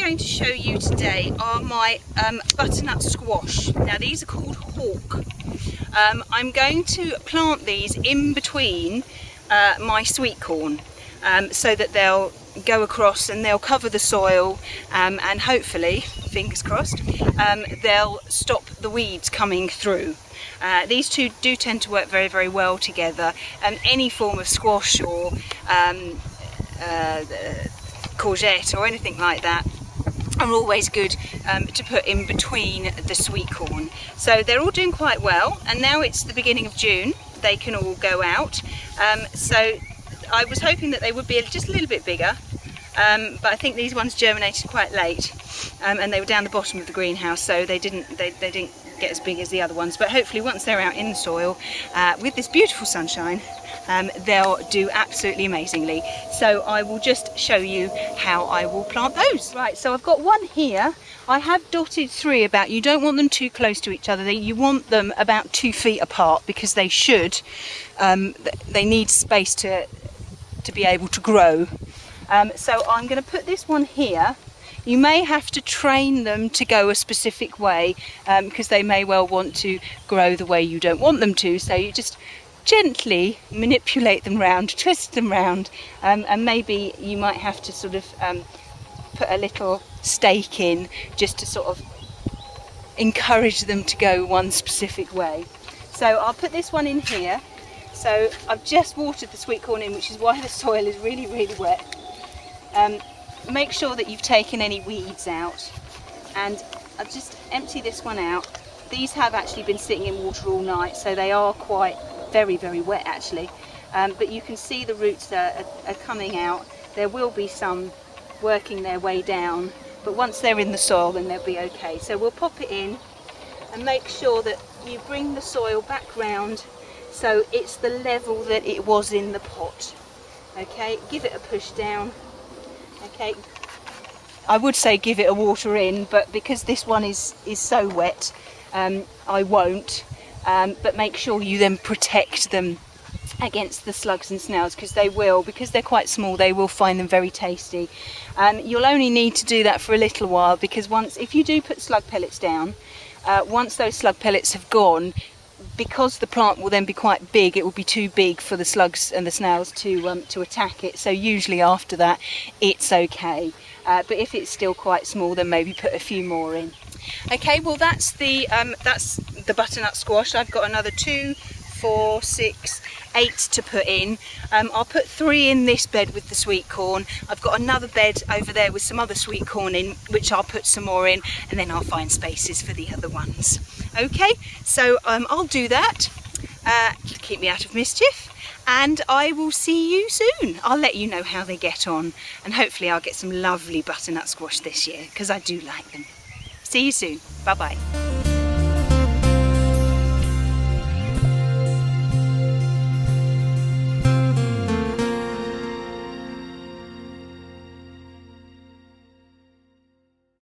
going to show you today are my butternut squash. Now these are called hawk. I'm going to plant these in between my sweet corn so that they'll go across and they'll cover the soil and hopefully, fingers crossed, they'll stop the weeds coming through. These two do tend to work very, very well together. Any form of squash or courgette or anything like that are always good to put in between the sweet corn. So they're all doing quite well, and now it's the beginning of June, they can all go out. So I was hoping that they would be just a little bit bigger, but I think these ones germinated quite late, and they were down the bottom of the greenhouse, so they didn't get as big as the other ones. But hopefully once they're out in the soil with this beautiful sunshine, they'll do absolutely amazingly. So I will just show you how I will plant those. Right, so I've got one here. I have dotted 3 about. You don't want them too close to each other. You want them about 2 feet apart because they should, they need space to be able to grow. So I'm going to put this one here. You may have to train them to go a specific way because they may well want to grow the way you don't want them to. So you just gently manipulate them round, twist them round, and maybe you might have to sort of put a little stake in just to sort of encourage them to go one specific way. So I'll put this one in here. So I've just watered the sweet corn in, which is why the soil is really, really wet. Make sure that you've taken any weeds out, and I'll just empty this one out. These have actually been sitting in water all night, so they are quite very, very wet actually, but you can see the roots are coming out. There will be some working their way down, but once they're in the soil then they'll be okay. So we'll pop it in and make sure that you bring the soil back round so it's the level that it was in the pot. Okay, give it a push down. Okay, I would say give it a water in, but because this one is so wet, I won't. But make sure you then protect them against the slugs and snails, because they will, because they're quite small, they will find them very tasty. You'll only need to do that for a little while, because if you do put slug pellets down, once those slug pellets have gone, because the plant will then be quite big, it will be too big for the slugs and the snails to attack it. So usually after that it's okay, but if it's still quite small, then maybe put a few more in. Okay, well that's the butternut squash. I've got another 2, 4, 6, 8 to put in. I'll put 3 in this bed with the sweet corn. I've got another bed over there with some other sweet corn in, which I'll put some more in, and then I'll find spaces for the other ones. Okay, so I'll do that to keep me out of mischief, and I will see you soon. I'll let you know how they get on, and hopefully I'll get some lovely butternut squash this year, because I do like them. See you soon. Bye bye.